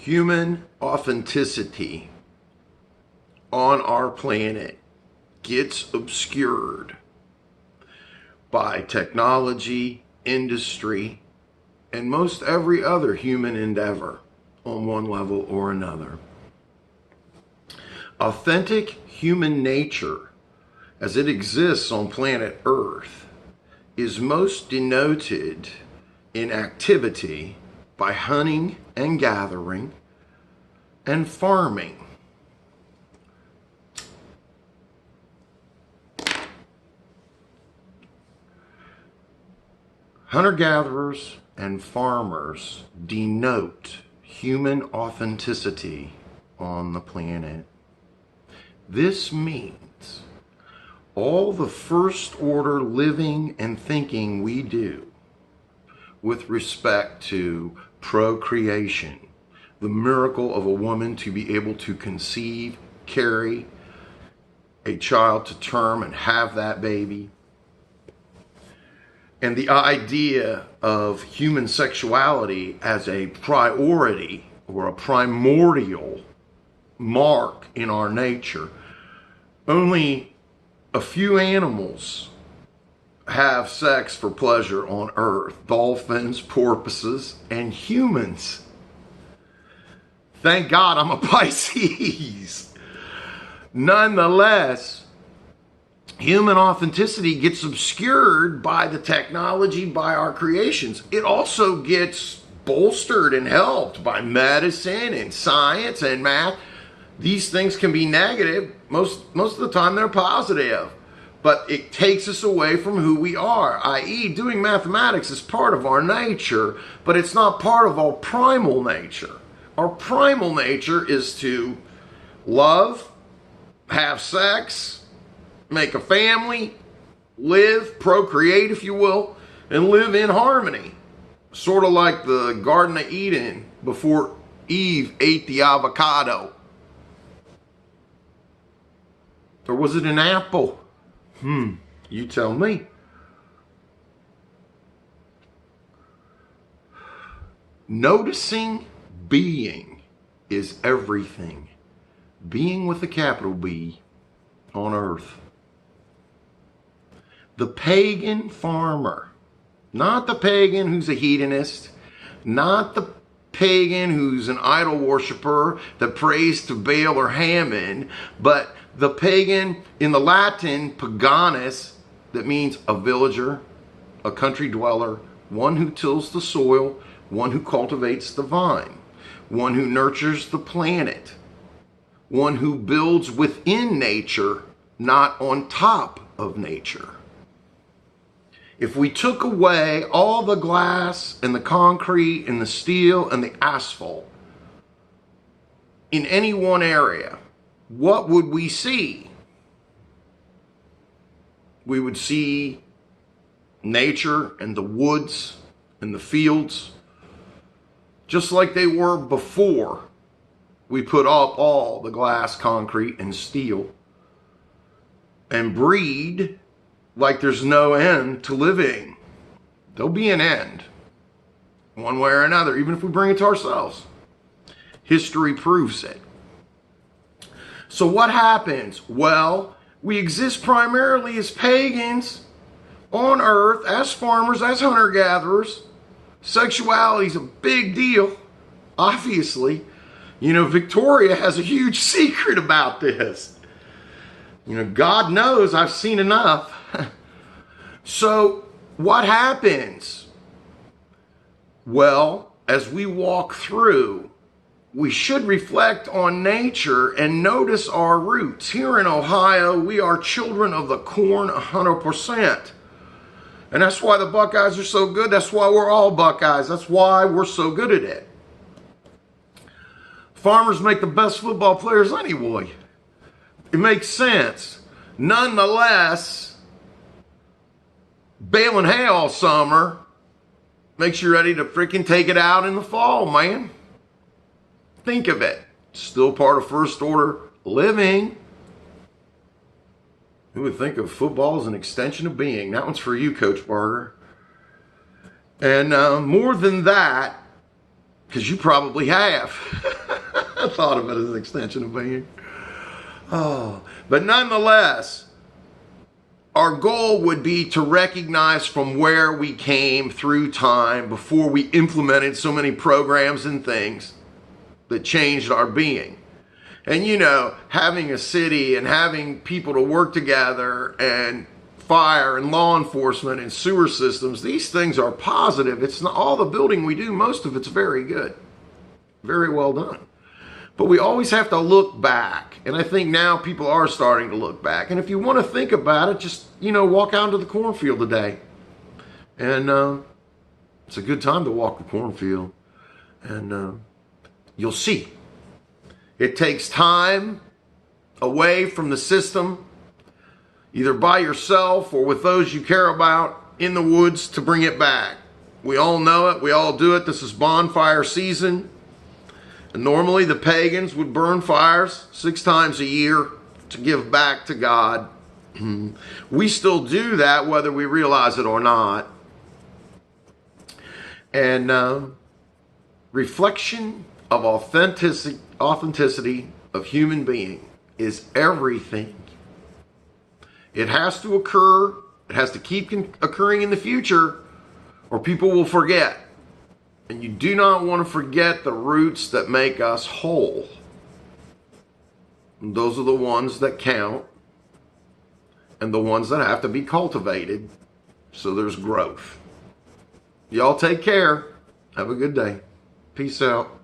Human authenticity on our planet gets obscured by technology, industry, and most every other human endeavor on one level or another. Authentic human nature, as it exists on planet Earth, is most denoted in activity by hunting and gathering and farming. Hunter-gatherers and farmers denote human authenticity on the planet. This means all the first order living and thinking we do with respect to procreation, the miracle of a woman to be able to conceive, carry a child to term and have that baby, and the idea of human sexuality as a priority or a primordial mark in our nature. Only a few animals have sex for pleasure on Earth: dolphins, porpoises, and humans. Thank God I'm a Pisces. Nonetheless, human authenticity gets obscured by the technology, by our creations. It also gets bolstered and helped by medicine and science and math. These things can be negative. Most of the time they're positive. But it takes us away from who we are, i.e. doing mathematics is part of our nature, but it's not part of our primal nature. Our primal nature is to love, have sex, make a family, live, procreate, if you will, and live in harmony. Sort of like the Garden of Eden before Eve ate the avocado. Or was it an apple? You tell me. Noticing being is everything. Being with a capital B on Earth. The pagan farmer, not the pagan who's a hedonist, not the pagan who's an idol worshiper that prays to Baal or Hammon, but the pagan in the Latin, paganus, that means a villager, a country dweller, one who tills the soil, one who cultivates the vine, one who nurtures the planet, one who builds within nature, not on top of nature. If we took away all the glass and the concrete and the steel and the asphalt in any one area, what would we see? We would see nature and the woods and the fields just like they were before we put up all the glass, concrete, and steel, and breed like there's no end to living. There'll be an end, one way or another, even if we bring it to ourselves. History proves it. So what happens? Well, we exist primarily as pagans on Earth, as farmers, as hunter-gatherers. Sexuality is a big deal, obviously. You know, Victoria has a huge secret about this. You know, God knows I've seen enough. So what happens? Well, as we walk through, we should reflect on nature and notice our roots. Here in Ohio, we are children of the corn 100%. And that's why the Buckeyes are so good. That's why we're all Buckeyes. That's why we're so good at it. Farmers make the best football players anyway. It makes sense. Nonetheless, baling hay all summer makes you ready to freaking take it out in the fall, man. Think of it. Still part of first order living. Who would think of football as an extension of being? That one's for you, Coach Barger. And more than that, because you probably have. I thought of it as an extension of being. Oh, but nonetheless, our goal would be to recognize from where we came through time before we implemented so many programs and things that changed our being. And you know, having a city and having people to work together and fire and law enforcement and sewer systems, these things are positive. It's not all the building we do, most of it's very good. Very well done. But we always have to look back. And I think now people are starting to look back. And if you want to think about it, just, you know, walk out into the cornfield today. And it's a good time to walk the cornfield. And you'll see. It takes time away from the system, either by yourself or with those you care about in the woods, to bring it back. We all know it. We all do it. This is bonfire season. And normally the pagans would burn fires 6 times a year to give back to God. We still do that whether we realize it or not. And reflection of authenticity of human being is everything. It has to occur. It has to keep occurring in the future, or people will forget. And you do not want to forget the roots that make us whole. And those are the ones that count, and the ones that have to be cultivated so there's growth. Y'all take care. Have a good day. Peace out.